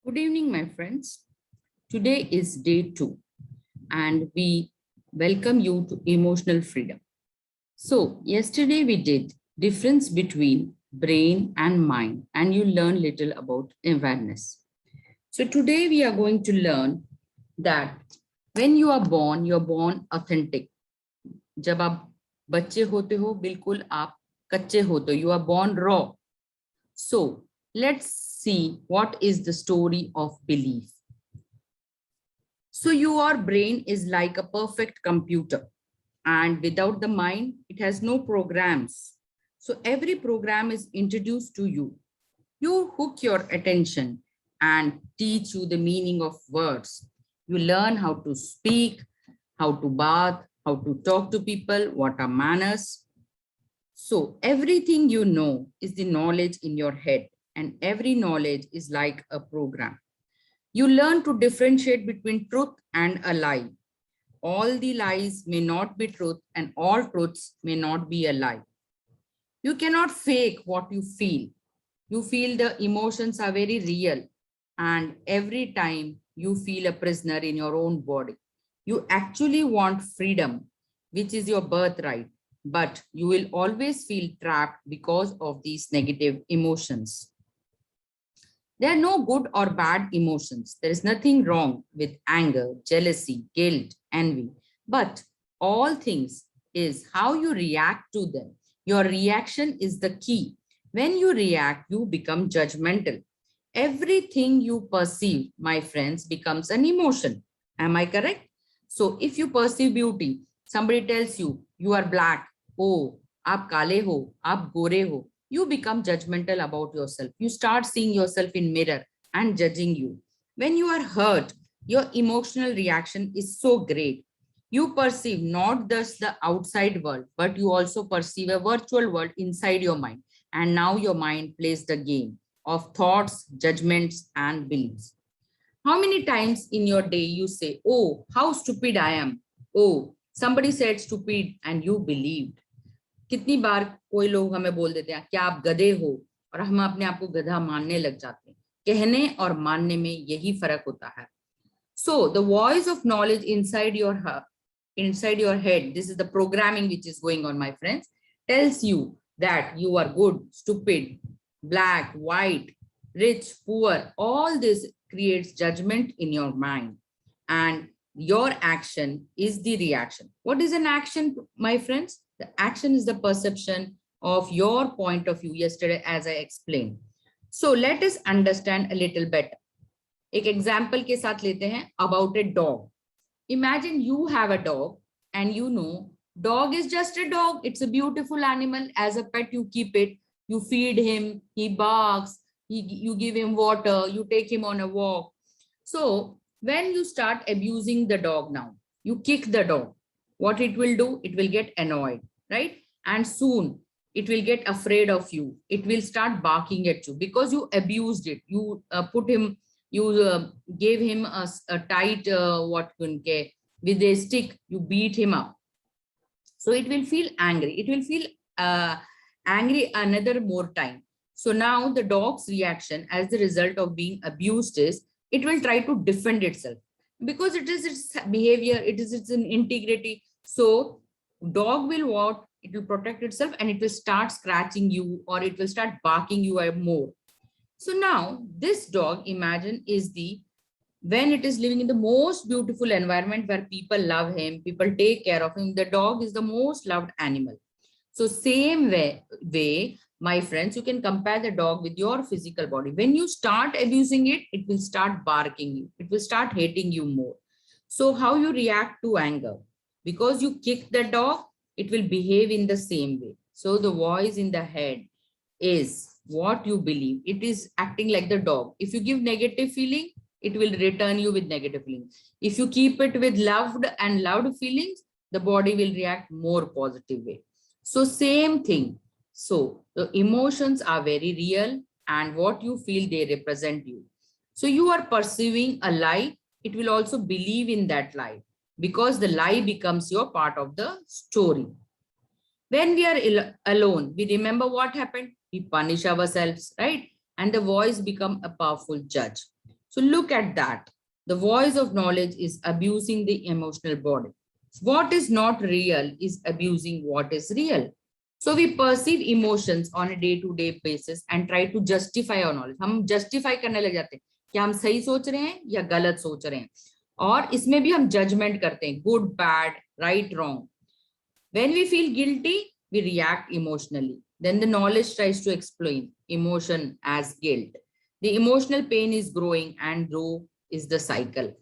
Good evening, my friends. Today is day 2, and we welcome you to emotional freedom. So, yesterday we did difference between brain and mind, and you learned little about awareness. So, today we are going to learn that when you are born authentic. जब आप बच्चे होते हो, बिल्कुल आप कच्चे होते हो. You are born raw. So, let's see what is the story of belief. So your brain is like a perfect computer, and without the mind, it has no programs. So every program is introduced to you. You hook your attention and teach you the meaning of words. You learn how to speak, how to bath, how to talk to people, what are manners. So everything you know is the knowledge in your head, and every knowledge is like a program. You learn to differentiate between truth and a lie. All the lies may not be truth, and all truths may not be a lie. You cannot fake what you feel. You feel the emotions are very real, and every time you feel a prisoner in your own body. You actually want freedom, which is your birthright, but you will always feel trapped because of these negative emotions. There are no good or bad emotions. There is nothing wrong with anger, jealousy, guilt, envy. But all things is how you react to them. Your reaction is the key. When you react, you become judgmental. Everything you perceive, my friends, becomes an emotion. Am I correct? So if you perceive beauty, somebody tells you, you are black. Oh, aap kale ho, aap gore ho. You become judgmental about yourself. You start seeing yourself in mirror and judging you. When you are hurt, your emotional reaction is so great. You perceive not just the outside world, but you also perceive a virtual world inside your mind. And now your mind plays the game of thoughts, judgments, and beliefs. How many times in your day you say, oh, how stupid I am. Oh, somebody said stupid and you believed. कितनी बार कोई लोग हमें बोल देते हैं क्या आप गधे हो, और हम अपने आप को गधा मानने लग जाते हैं. कहने और मानने में यही फर्क होता है. So the voice of knowledge inside your head, this is the programming which is going on, my friends, tells you that you are good, stupid, black, white, rich, poor. All this creates judgment in your mind, and your action is the reaction. What is an action, my friends? The action is the perception of your point of view yesterday, as I explained. So let us understand a little better. एक example के साथ लेते हैं about a dog. Imagine you have a dog and you know dog is just a dog. It's a beautiful animal. As a pet, you keep it, you feed him, he barks, you give him water, you take him on a walk. So when you start abusing the dog now, you kick the dog, what it will do, it will get annoyed, right? And soon it will get afraid of you. It will start barking at you because you abused it. You put him, you gave him a tight with a stick, you beat him up. So it will feel angry. It will feel angry another more time. So now the dog's reaction as the result of being abused is it will try to defend itself because it is its behavior, it is its integrity. So dog will what? It will protect itself and it will start scratching you, or it will start barking you more. So now this dog, imagine, is the when it is living in the most beautiful environment where people love him, people take care of him, the dog is the most loved animal. So same way, my friends, you can compare the dog with your physical body. When you start abusing it, it will start barking you. It will start hating you more. So how you react to anger? Because you kick the dog, it will behave in the same way. So the voice in the head is what you believe. It is acting like the dog. If you give negative feeling, it will return you with negative feelings. If you keep it with loved and loud feelings, the body will react more positive way. So same thing. So the emotions are very real, and what you feel, they represent you. So you are perceiving a lie, it will also believe in that lie because the lie becomes your part of the story. When we are alone, we remember what happened. We punish ourselves, right? And the voice become a powerful judge. So look at that. The voice of knowledge is abusing the emotional body. What is not real is abusing what is real. So we perceive emotions on a day-to-day basis and try to justify our knowledge. हम justify करने लग जाते हैं कि हम सही सोच रहे हैं या गलत सोच रहे हैं, और इसमें भी हम judgment करते हैं, good, bad, right, wrong. When we feel guilty, we react emotionally. Then the knowledge tries to explain emotion as guilt. The emotional pain is growing and so is the cycle.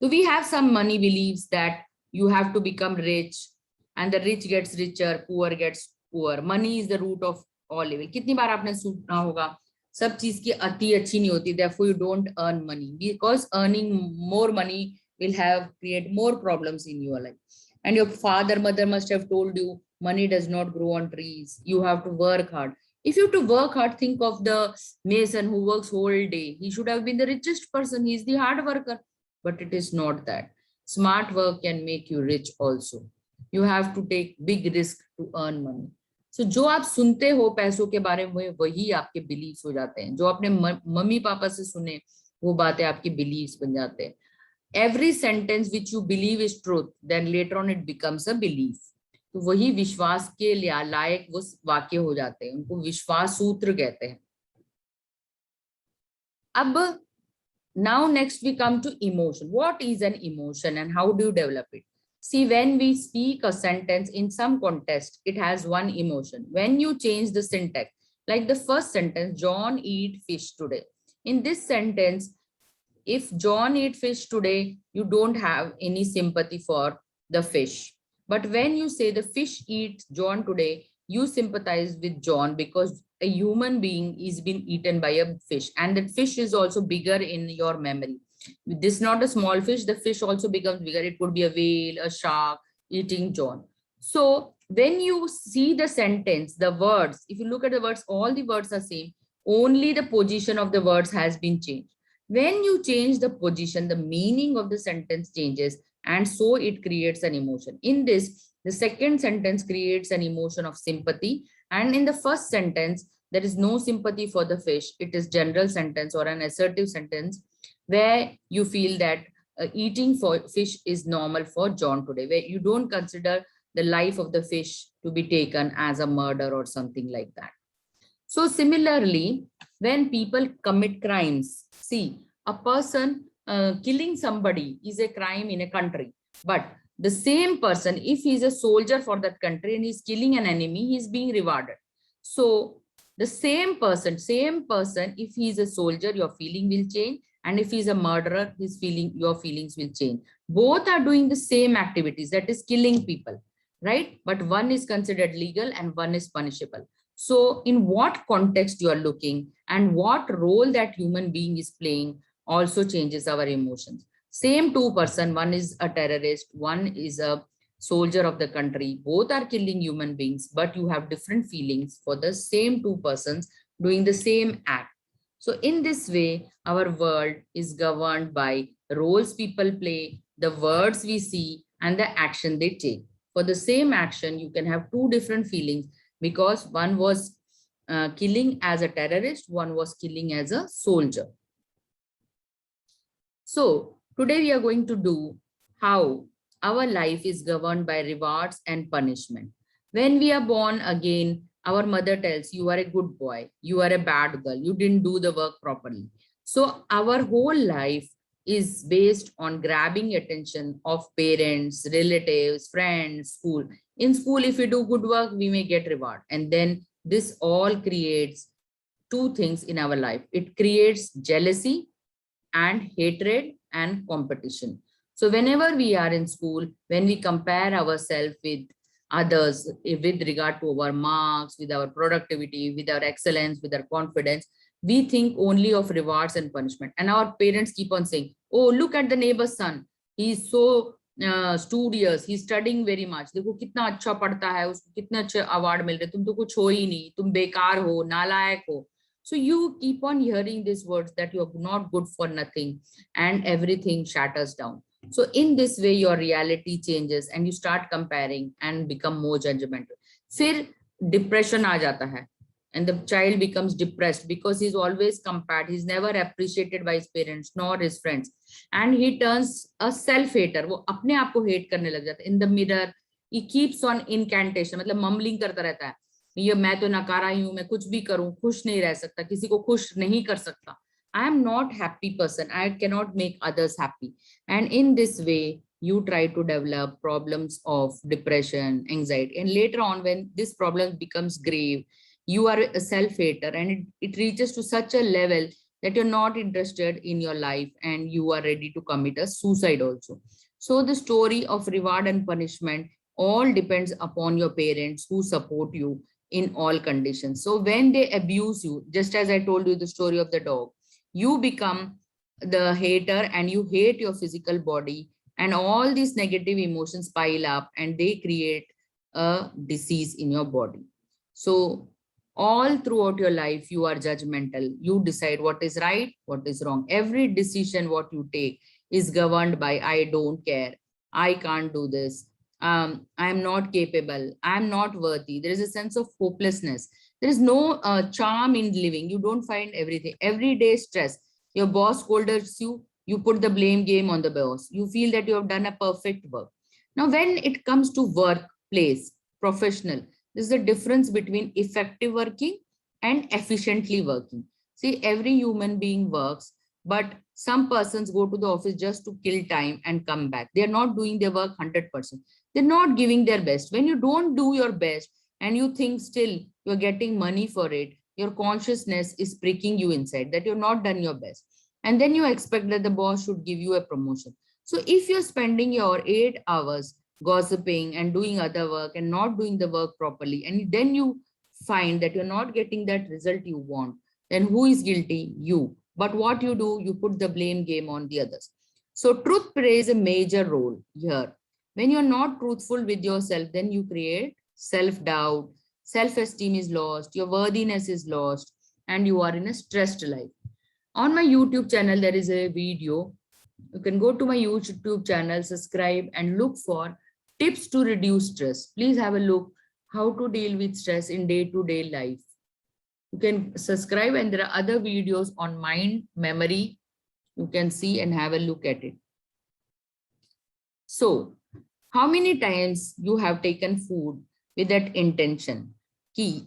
So we have some money believes that you have to become rich and the rich gets richer, poor gets poor. Money is the root of all evil. कितनी बार आपने सुना होगा सब चीज की अति अच्छी नहीं होती, therefore you don't earn money, because earning more money will have create more problems in your life. And your father, mother must have told you money does not grow on trees. You have to work hard. If you have to work hard, think of the mason who works whole day. He should have been the richest person. He is the hard worker, but it is not that. Smart work can make you rich also. You have to take big risk to earn money. So जो आप सुनते हो पैसों के बारे में वही आपके बिलीव्स हो जाते हैं. जो आपने मम्मी पापा से सुने वो बातें आपकी बिलीव्स बन जाते हैं. Every sentence which you believe is truth, then later on it becomes a belief. तो वही विश्वास के लायक वो वाक्य हो जाते हैं, उनको विश्वास सूत्र कहते हैं. अब now next we come to emotion. What is an emotion and how do you develop it? See, when we speak a sentence in some context, it has one emotion. When you change the syntax, like the first sentence, John eat fish today. In this sentence, if John eat fish today, you don't have any sympathy for the fish. But when you say the fish eats John today, you sympathize with John because a human being is being eaten by a fish, and that fish is also bigger in your memory. This is not a small fish, the fish also becomes bigger. It could be a whale, a shark eating John. So when you see the sentence, the words, if you look at the words, all the words are same, only the position of the words has been changed. When you change the position, the meaning of the sentence changes, and so it creates an emotion. In this, the second sentence creates an emotion of sympathy, and in the first sentence, there is no sympathy for the fish. It is general sentence or an assertive sentence where you feel that eating for fish is normal for John today, where you don't consider the life of the fish to be taken as a murder or something like that. So similarly, when people commit crimes, see, a person killing somebody is a crime in a country, but the same person, if he's a soldier for that country and he's killing an enemy, he's being rewarded. So the same person, if he's a soldier, your feeling will change. And if he's a murderer, your feelings will change. Both are doing the same activities, that is killing people, right? But one is considered legal and one is punishable. So in what context you are looking and what role that human being is playing also changes our emotions. Same two person, one is a terrorist, one is a soldier of the country. Both are killing human beings, but you have different feelings for the same two persons doing the same act. So in this way, our world is governed by roles people play, the words we see, and the action they take. For the same action, you can have two different feelings because one was killing as a terrorist, one was killing as a soldier. So today we are going to do how our life is governed by rewards and punishment. When we are born again, our mother tells you are a good boy, you are a bad girl, you didn't do the work properly. So our whole life is based on grabbing attention of parents, relatives, friends, school. In school, if we do good work, we may get reward. And then this all creates two things in our life. It creates jealousy and hatred and competition. So whenever we are in school, when we compare ourselves with others with regard to our marks, with our productivity, with our excellence, with our confidence, we think only of rewards and punishment. And our parents keep on saying, oh, look at the neighbor's son. He's so studious, he's studying very much. देखो कितना अच्छा पढ़ता है, उसको कितने अच्छे award मिल रहे, तुम तो कुछ हो ही नहीं, तुम बेकार हो, नालायक हो. So you keep on hearing these words that you're not good for nothing and everything shatters down. So in this way, your reality changes and you start comparing and become more judgmental. फिर depression आ जाता है. and the child becomes depressed because he's always compared. He's never appreciated by his parents nor his friends, and he turns a self hater. वो अपने आप को hate करने लग जाता है. In the mirror he keeps on incantation, मतलब mumbling करता रहता है, ये मैं तो नकारा ही हूं, मैं कुछ भी करूं खुश नहीं रह सकता, किसी को खुश नहीं कर सकता. I am not happy person, I cannot make others happy. And in this way you try to develop problems of depression, anxiety, and later on when this problem becomes grave, you are a self-hater, and it reaches to such a level that you're not interested in your life and you are ready to commit a suicide also. So the story of reward and punishment all depends upon your parents who support you in all conditions. So when they abuse you, just as I told you the story of the dog, you become the hater and you hate your physical body, and all these negative emotions pile up and they create a disease in your body. So all throughout your life you are judgmental. You decide what is right, what is wrong. Every decision what you take is governed by I don't care, I can't do this, I am not capable, I am not worthy. There is a sense of hopelessness. There is no charm in living. You don't find everything. Everyday stress. Your boss scolds you, you put the blame game on the boss. You feel that you have done a perfect work. Now, when it comes to workplace, professional, there's the difference between effective working and efficiently working. See, every human being works, but some persons go to the office just to kill time and come back. They're not doing their work 100%. They're not giving their best. When you don't do your best and you think still you're getting money for it, your consciousness is pricking you inside that you're not done your best. And then you expect that the boss should give you a promotion. So if you're spending your 8 hours gossiping and doing other work and not doing the work properly, and then you find that you're not getting that result you want, then who is guilty? You. But what you do, you put the blame game on the others. So truth plays a major role here. When you're not truthful with yourself, then you create self-doubt, self-esteem is lost, your worthiness is lost, and you are in a stressed life. On my YouTube channel, there is a video. You can go to my YouTube channel, subscribe, and look for tips to reduce stress. Please have a look how to deal with stress in day-to-day life. You can subscribe, and there are other videos on mind, memory. You can see and have a look at it. So, how many times you have taken food with that intention कि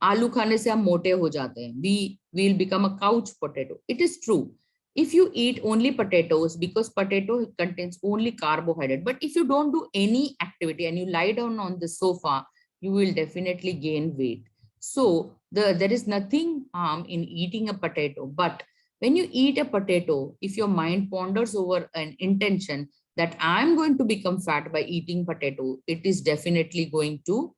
आलू खाने से हम मोटे हो जाते हैं, we will become a couch potato. It is true. If you eat only potatoes, because potato contains only carbohydrate, but if you don't do any activity and you lie down on the sofa, you will definitely gain weight. So there is nothing harm in eating a potato. But when you eat a potato, if your mind ponders over an intention that I'm going to become fat by eating potato, it is definitely going to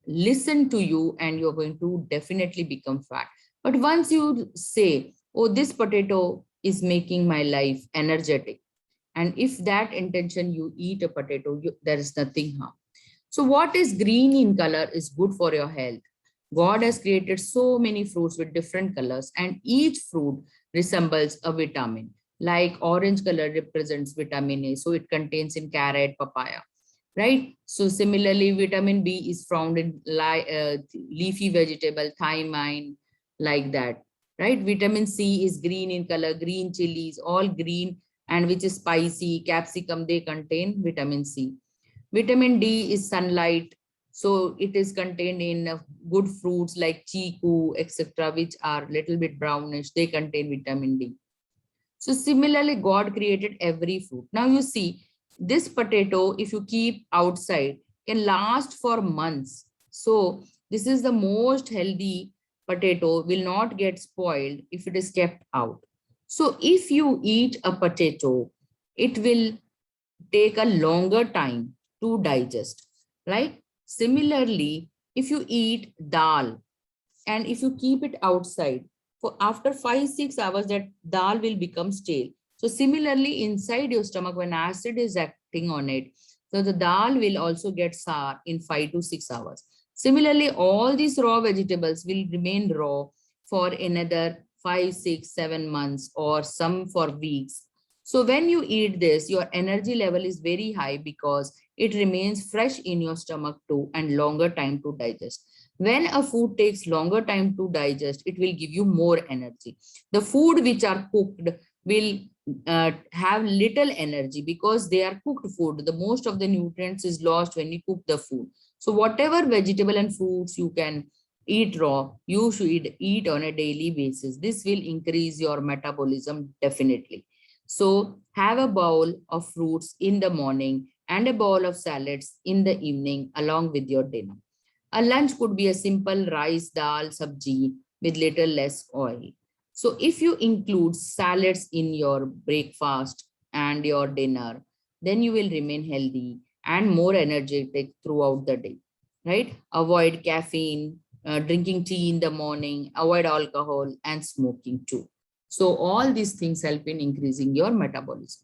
listen to you and you're going to definitely become fat. But once you say, oh, this potato is making my life energetic, and if that intention you eat a potato, there is nothing harm. So what is green in color is good for your health. God has created so many fruits with different colors, and each fruit resembles a vitamin. Like orange color represents vitamin A, so it contains in carrot, papaya, right? So similarly, vitamin B is found in leafy vegetable, thiamine, like that, right? Vitamin C is green in color, green chilies, all green, and which is spicy, capsicum, they contain vitamin C. Vitamin D is sunlight, so it is contained in good fruits like chiku, etc., which are little bit brownish, they contain vitamin D. So similarly, God created every fruit. Now you see, this potato, if you keep outside, can last for months. So this is the most healthy potato, will not get spoiled if it is kept out. So if you eat a potato, it will take a longer time to digest, right? Similarly, if you eat dal and if you keep it outside, for after 5-6 hours, that dal will become stale. So similarly, inside your stomach, when acid is acting on it, so the dal will also get sour in 5 to 6 hours. Similarly, all these raw vegetables will remain raw for another 5, 6, 7 months, or some for weeks. So when you eat this, your energy level is very high because it remains fresh in your stomach too and longer time to digest. When a food takes longer time to digest, it will give you more energy. The food which are cooked will have little energy because they are cooked food. The most of the nutrients is lost when you cook the food. So whatever vegetable and fruits you can eat raw, you should eat on a daily basis. This will increase your metabolism definitely. So have a bowl of fruits in the morning and a bowl of salads in the evening along with your dinner. A lunch could be a simple rice, dal, sabji with little less oil. So if you include salads in your breakfast and your dinner, then you will remain healthy and more energetic throughout the day, right? Avoid caffeine, drinking tea in the morning, avoid alcohol and smoking too. So all these things help in increasing your metabolism.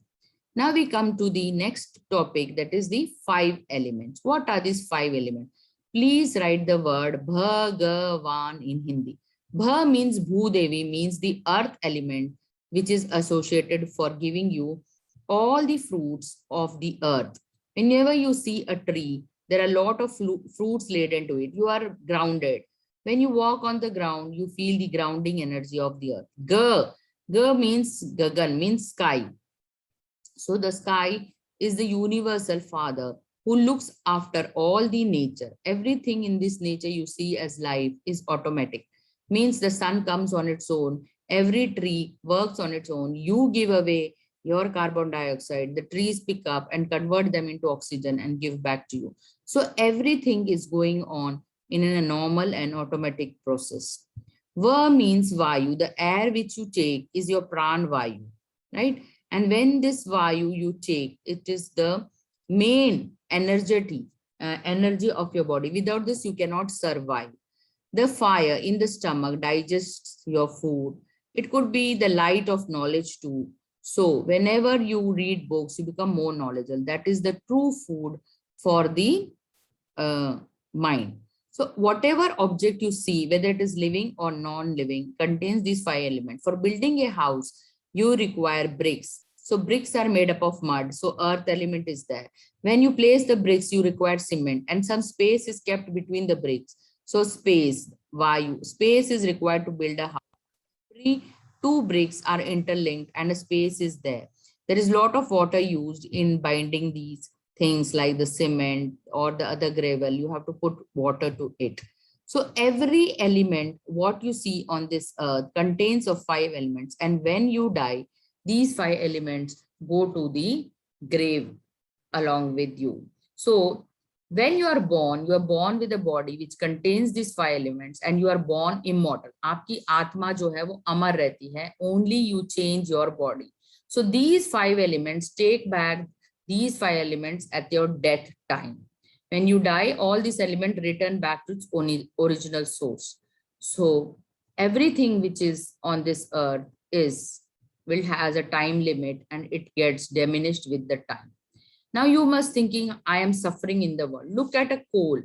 Now we come to the next topic, that is the 5 elements. What are these 5 elements? Please write the word Bhagavan in Hindi. Bha means Bhudevi, means the earth element, which is associated for giving you all the fruits of the earth. Whenever you see a tree, there are a lot of fruits laid into it. You are grounded. When you walk on the ground, you feel the grounding energy of the earth. Ga means Gagan, means sky. So the sky is the universal father who looks after all the nature. Everything in this nature you see as life is automatic. Means the sun comes on its own. Every tree works on its own. You give away your carbon dioxide. The trees pick up and convert them into oxygen and give back to you. So everything is going on in a normal and automatic process. Va means Vayu. The air which you take is your pran Vayu, right? And when this Vayu you take, it is the main energy of your body. Without this, you cannot survive. The fire in the stomach digests your food. It could be the light of knowledge too. So whenever you read books, you become more knowledgeable. That is the true food for the mind. So whatever object you see, whether it is living or non-living, contains these 5 elements. For building a house, you require bricks. So bricks are made up of mud. So earth element is there. When you place the bricks, you require cement and some space is kept between the bricks. So space, Vayu, space is required to build a house. Two bricks are interlinked and a space is there. There is a lot of water used in binding these things like the cement or the other gravel. You have to put water to it. So every element, what you see on this earth contains of 5 elements. And when you die, these 5 elements go to the grave along with you. So when you are born with a body which contains these 5 elements and you are born immortal. आपकी आत्मा जो है वो अमर रहती है. Only you change your body. So these 5 elements take back these 5 elements at your death time. When you die, all these elements return back to its original source. So everything which is on this earth will has a time limit and it gets diminished with the time. Now you must thinking, I am suffering in the world. Look at a coal.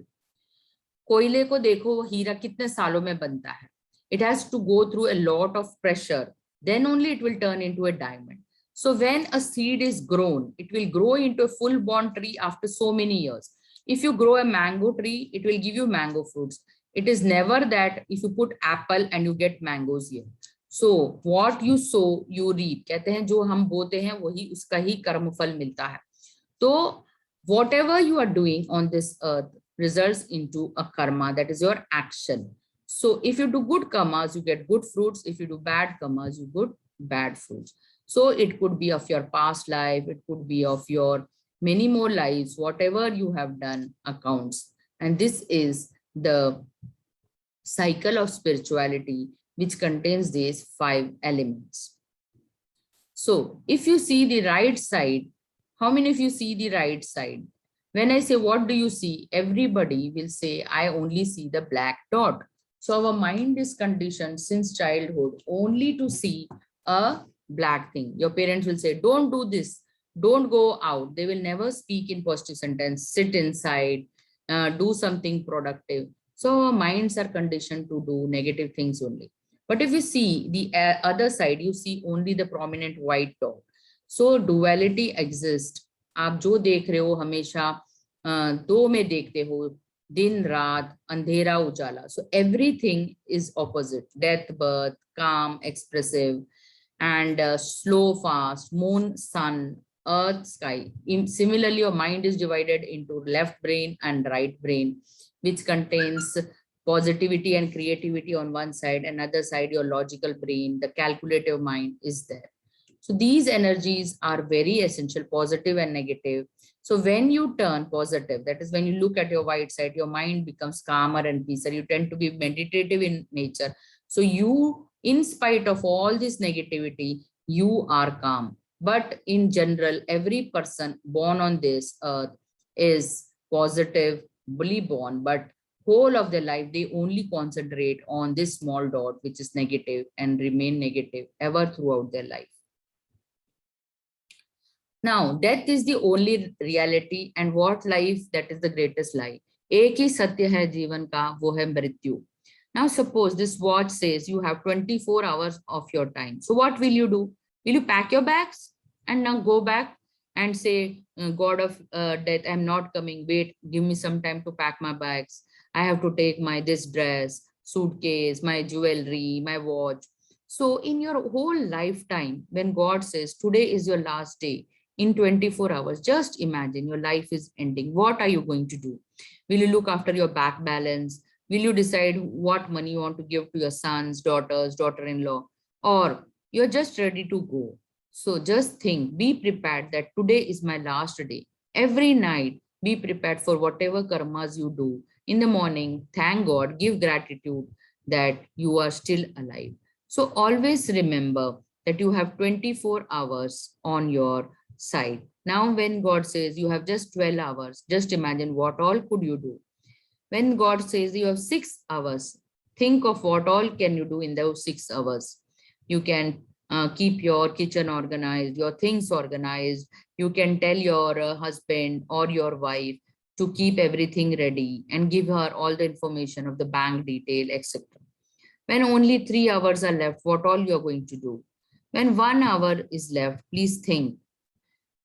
कोयले को देखो वो हीरा कितने सालों में बनता है. It has to go through a lot of pressure. Then only it will turn into a diamond. So when a seed is grown, it will grow into a full-born tree after so many years. If you grow a mango tree, it will give you mango fruits. It is never that if you put apple and you get mangoes here. So what you sow, you reap. कहते हैं जो हम बोते हैं वही उसका ही कर्मफल मिलता है. So whatever you are doing on this earth results into a karma, that is your action. So if you do good karmas, you get good fruits. If you do bad karmas, you get bad fruits. So it could be of your past life, it could be of your many more lives, whatever you have done accounts. And this is the cycle of spirituality which contains these 5 elements. So if you see the right side, how many of you see the right side? When I say, what do you see? Everybody will say, I only see the black dot. So our mind is conditioned since childhood only to see a black thing. Your parents will say, don't do this, don't go out. They will never speak in positive sentence, sit inside, do something productive. So our minds are conditioned to do negative things only. But if you see the other side, you see only the prominent white dot. So duality exists. आप जो देख रहे हो हमेशा दो में देखते हो. Din raat, andhera ujala. So everything is opposite. Death, birth, calm, expressive, and slow, fast, moon, sun, earth, sky. Similarly, your mind is divided into left brain and right brain, which contains positivity and creativity on one side, another side, your logical brain, the calculative mind is there. So these energies are very essential, positive and negative. So when you turn positive, that is when you look at your white side, your mind becomes calmer and peacer. You tend to be meditative in nature. So you, in spite of all this negativity, you are calm. But in general, every person born on this earth is positively born, but whole of their life, they only concentrate on this small dot, which is negative, and remain negative ever throughout their life. Now, death is the only reality, and what life, that is the greatest lie. एक ही सत्य है जीवन का, वो है मृत्यु. Now, suppose this watch says you have 24 hours of your time. So what will you do? Will you pack your bags and now go back and say, God of death, I'm not coming. Wait, give me some time to pack my bags. I have to take my this dress, suitcase, my jewelry, my watch. So in your whole lifetime, when God says today is your last day, in 24 hours, just imagine your life is ending. What are you going to do? Will you look after your back balance? Will you decide what money you want to give to your sons, daughters, daughter-in-law, or you're just ready to go? So just think, be prepared that today is my last day. Every night, be prepared for whatever karmas you do. In the morning, thank God, give gratitude that you are still alive. So always remember that you have 24 hours on your side. Now, when God says you have just 12 hours, just imagine what all could you do. When God says you have 6 hours, think of what all can you do in those 6 hours. You can keep your kitchen organized, your things organized. You can tell your husband or your wife to keep everything ready and give her all the information of the bank detail, etc. When only 3 hours are left, what all you're going to do? When 1 hour is left, please think.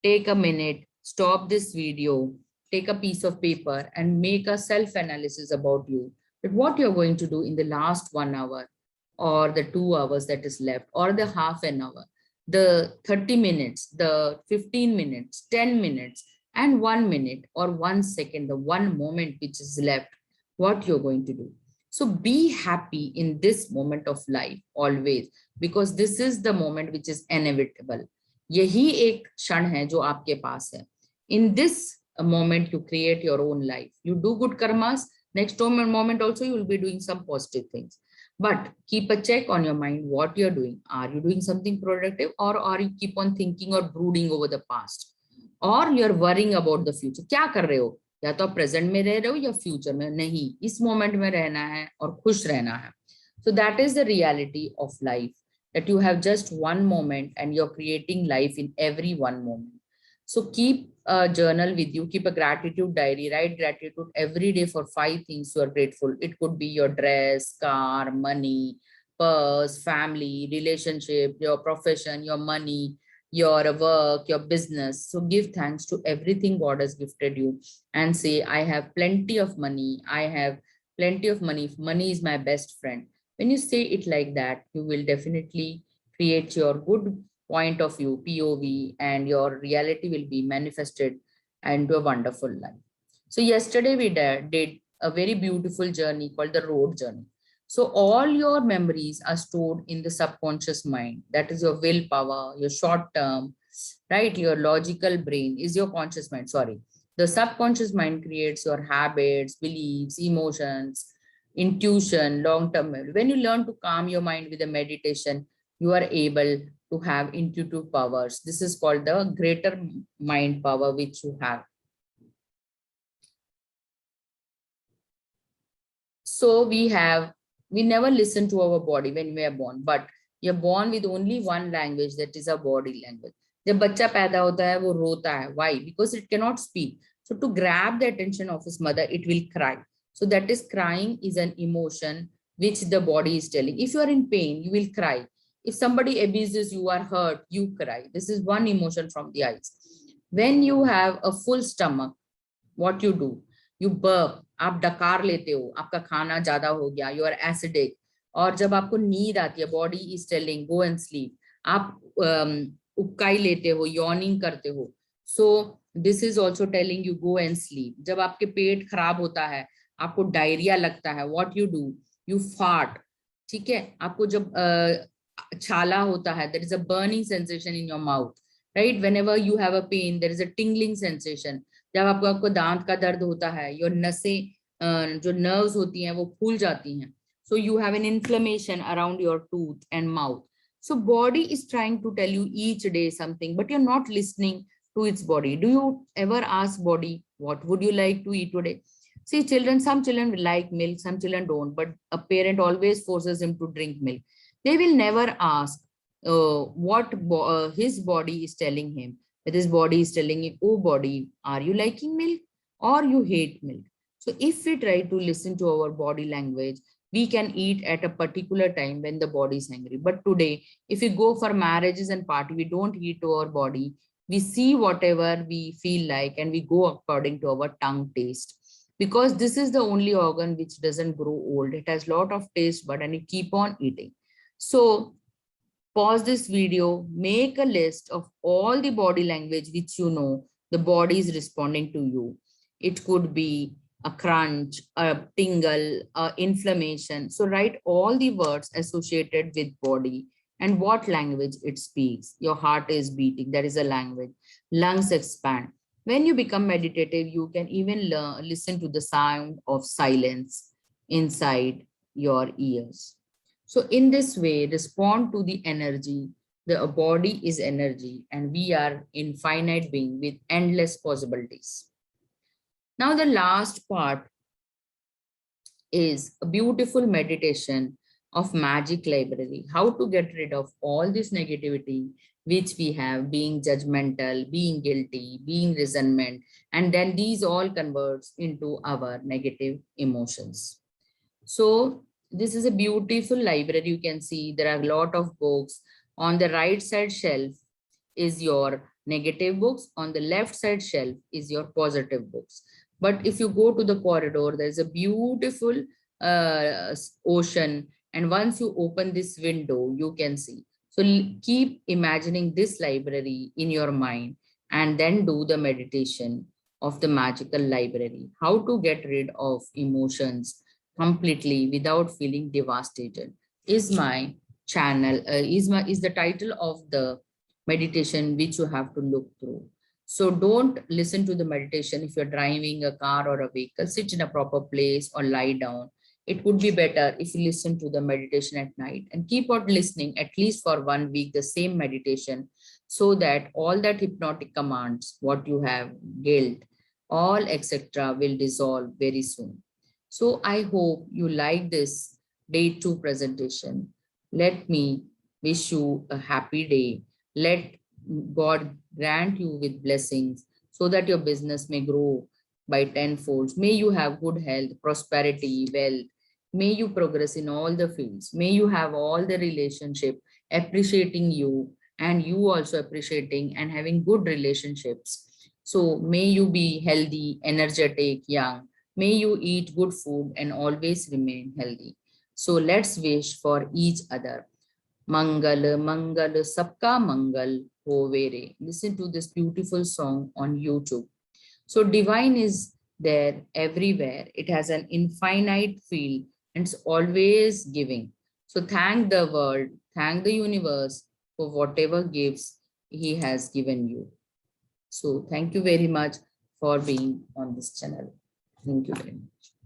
Take a minute, stop this video, take a piece of paper and make a self-analysis about you. That what you're going to do in the last 1 hour or the 2 hours that is left or the half an hour, the 30 minutes, the 15 minutes, 10 minutes and 1 minute or 1 second, the one moment which is left, what you're going to do. So be happy in this moment of life always, because this is the moment which is inevitable. यही एक क्षण है जो आपके पास है. In this moment, you create your own life. You do good karmas. Next moment also, you will be doing some positive things. But keep a check on your mind what you're doing. Are you doing something productive, or are you keep on thinking or brooding over the past? Or you're worrying about the future. क्या कर रहे हो? या तो present में रह रहे हो या फ्यूचर में. नहीं, इस मोमेंट में रहना है और खुश रहना है. So that is the reality of life, that you have just one moment and you're creating life in every one moment. So keep a journal with you, keep a gratitude diary, write gratitude every day for 5 things you are grateful. It could be your dress, car, money, purse, family, relationship, your profession, your money, your work, your business. So give thanks to everything God has gifted you and say, I have plenty of money. I have plenty of money. Money is my best friend. When you say it like that, you will definitely create your good point of view, POV, and your reality will be manifested into a wonderful life. So yesterday we did a very beautiful journey called the road journey. So all your memories are stored in the subconscious mind. That is your willpower, your short term, right? Your logical brain is your conscious mind, sorry. The subconscious mind creates your habits, beliefs, emotions, intuition, long-term memory. When you learn to calm your mind with a meditation, you are able to have intuitive powers. This is called the greater mind power which you have. So we never listen to our body when we are born, but you're born with only one language, that is a body language. जब बच्चा पैदा होता है वो रोता है. Why? Because it cannot speak. So to grab the attention of his mother, it will cry. So that is, crying is an emotion which the body is telling. If you are in pain, you will cry. If somebody abuses you, are hurt, you cry. This is one emotion from the eyes. When you have a full stomach, what you do? You burp आप डकार लेते हो, आपका खाना ज्यादा हो गया, you are acidic, और जब आपको नींद आती है, body is telling go and sleep, आप उबकाई लेते हो, यॉर्निंग करते हो, so this is also telling you go and sleep. जब आपके पेट खराब होता है, आपको डायरिया लगता है, what you do, you fart, ठीक है, आपको जब छाला होता है, there is a burning sensation in your mouth, right, whenever you have a pain there is a tingling sensation. जब आपको दांत का दर्द होता है, योर नसें जो नर्व्स होती हैं वो फूल जाती हैं, so you have an inflammation around your tooth and mouth. So body is trying to tell you each day something, but you're not listening to its body. Do you ever ask body, what would you like to eat today? See, children, some children will like milk, some children don't, but a parent always forces him to drink milk. They will never ask his body is telling him. That his body is telling him, oh body, are you liking milk or you hate milk? So if we try to listen to our body language, we can eat at a particular time when the body is hungry. But today, if we go for marriages and party, we don't eat to our body. We see whatever we feel like and we go according to our tongue taste. Because this is the only organ which doesn't grow old. It has a lot of taste bud and you keep on eating. So pause this video, make a list of all the body language which you know the body is responding to you. It could be a crunch, a tingle, a inflammation. So write all the words associated with body and what language it speaks. Your heart is beating, that is a language. Lungs expand. When you become meditative, you can even listen to the sound of silence inside your ears. So in this way, respond to the energy. The body is energy and we are infinite being with endless possibilities. Now the last part is a beautiful meditation of magic library. How to get rid of all this negativity which we have, being judgmental, being guilty, being resentment, and then these all converts into our negative emotions. So this is a beautiful library. You can see there are a lot of books. On the right side shelf is your negative books. On the left side shelf is your positive books. But if you go to the corridor, there's a beautiful ocean. And once you open this window, you can see. So keep imagining this library in your mind and then do the meditation of the magical library. How to get rid of emotions completely without feeling devastated is my channel, is the title of the meditation which you have to look through. So don't listen to the meditation if you're driving a car or a vehicle. Sit in a proper place or lie down. It would be better if you listen to the meditation at night and keep on listening at least for 1 week, the same meditation, so that all that hypnotic commands, what you have, guilt, all etc. will dissolve very soon. So I hope you like this day 2 presentation. Let me wish you a happy day. Let God grant you with blessings so that your business may grow by tenfolds. May you have good health, prosperity, wealth. May you progress in all the fields. May you have all the relationship appreciating you and you also appreciating and having good relationships. So may you be healthy, energetic, young. May you eat good food and always remain healthy. So let's wish for each other. Mangal, Mangal, Sabka Mangal Hovere. Listen to this beautiful song on YouTube. So divine is there everywhere. It has an infinite field and it's always giving. So thank the world, thank the universe for whatever gifts he has given you. So thank you very much for being on this channel. Thank you very much.